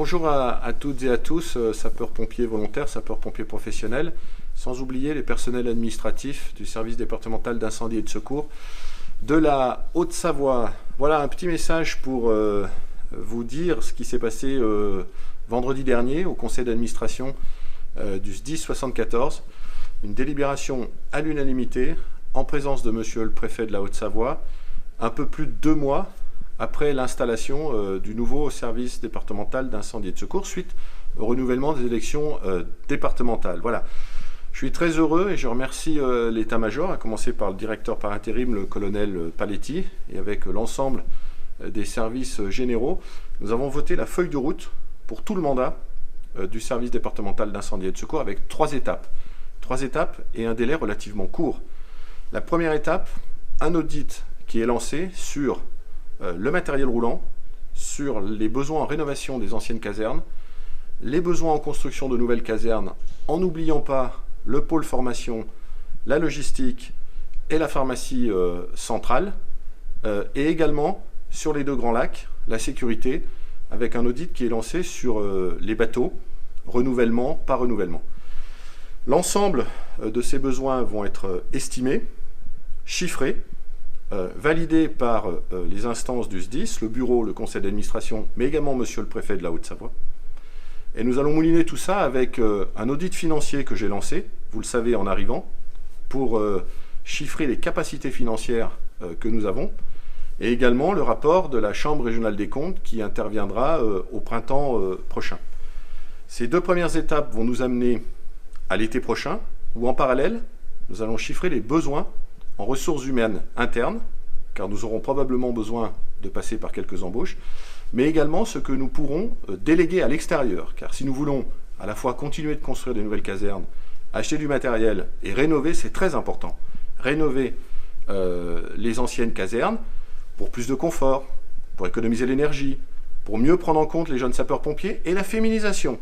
Bonjour à toutes et à tous, sapeurs-pompiers volontaires, sapeurs-pompiers professionnels, sans oublier les personnels administratifs du service départemental d'incendie et de secours de la Haute-Savoie. Voilà un petit message pour vous dire ce qui s'est passé vendredi dernier au conseil d'administration du SDIS 74. Une délibération à l'unanimité en présence de monsieur le préfet de la Haute-Savoie, un peu plus de 2 mois après l'installation du nouveau service départemental d'incendie et de secours suite au renouvellement des élections départementales. Voilà. Je suis très heureux et je remercie l'état-major, à commencer par le directeur par intérim, le colonel Paletti, et avec l'ensemble des services généraux. Nous avons voté la feuille de route pour tout le mandat du service départemental d'incendie et de secours avec 3 étapes. 3 étapes et un délai relativement court. La première étape, un audit qui est lancé sur le matériel roulant, sur les besoins en rénovation des anciennes casernes, les besoins en construction de nouvelles casernes, en n'oubliant pas le pôle formation, la logistique et la pharmacie centrale, et également sur les 2 grands lacs, la sécurité, avec un audit qui est lancé sur les bateaux, renouvellement par renouvellement. L'ensemble de ces besoins vont être estimés, chiffrés, validé par les instances du SDIS, le bureau, le conseil d'administration, mais également monsieur le préfet de la Haute-Savoie. Et nous allons mouliner tout ça avec un audit financier que j'ai lancé, vous le savez en arrivant, pour chiffrer les capacités financières que nous avons, et également le rapport de la Chambre régionale des comptes qui interviendra au printemps prochain. Ces 2 premières étapes vont nous amener à l'été prochain, où en parallèle, nous allons chiffrer les besoins en ressources humaines internes, car nous aurons probablement besoin de passer par quelques embauches, mais également ce que nous pourrons déléguer à l'extérieur, car si nous voulons à la fois continuer de construire des nouvelles casernes, acheter du matériel et rénover, c'est très important. Rénover les anciennes casernes pour plus de confort, pour économiser l'énergie, pour mieux prendre en compte les jeunes sapeurs-pompiers et la féminisation.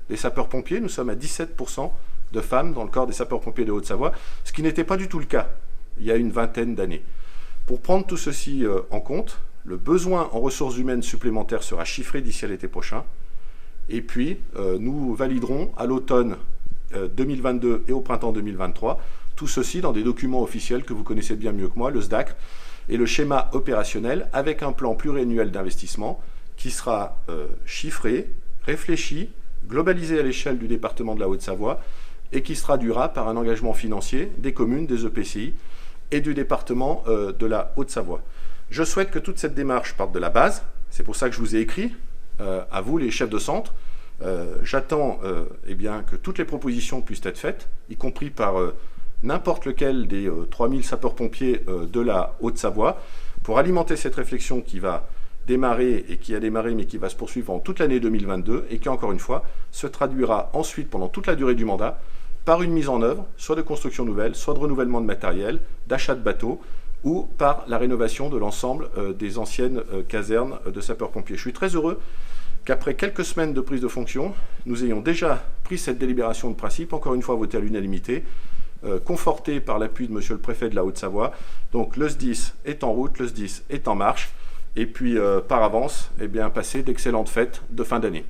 Les sapeurs-pompiers, nous sommes à 17% de femmes dans le corps des sapeurs-pompiers de Haute-Savoie, ce qui n'était pas du tout le cas il y a une vingtaine d'années. Pour prendre tout ceci en compte, le besoin en ressources humaines supplémentaires sera chiffré d'ici à l'été prochain. Et puis, nous validerons à l'automne 2022 et au printemps 2023, tout ceci dans des documents officiels que vous connaissez bien mieux que moi, le SDACR, et le schéma opérationnel avec un plan pluriannuel d'investissement qui sera chiffré, réfléchi, globalisé à l'échelle du département de la Haute-Savoie et qui se traduira par un engagement financier des communes, des EPCI et du département de la Haute-Savoie. Je souhaite que toute cette démarche parte de la base, c'est pour ça que je vous ai écrit, à vous les chefs de centre. J'attends que toutes les propositions puissent être faites, y compris par n'importe lequel des 3000 sapeurs-pompiers de la Haute-Savoie, pour alimenter cette réflexion qui va démarrer et qui a démarré mais qui va se poursuivre en toute l'année 2022 et qui, encore une fois, se traduira ensuite pendant toute la durée du mandat par une mise en œuvre, soit de construction nouvelle, soit de renouvellement de matériel, d'achat de bateaux, ou par la rénovation de l'ensemble des anciennes casernes de sapeurs-pompiers. Je suis très heureux qu'après quelques semaines de prise de fonction, nous ayons déjà pris cette délibération de principe, encore une fois votée à l'unanimité, confortée par l'appui de monsieur le préfet de la Haute-Savoie. Donc le SDIS est en route, le SDIS est en marche, et puis par avance, passer d'excellentes fêtes de fin d'année.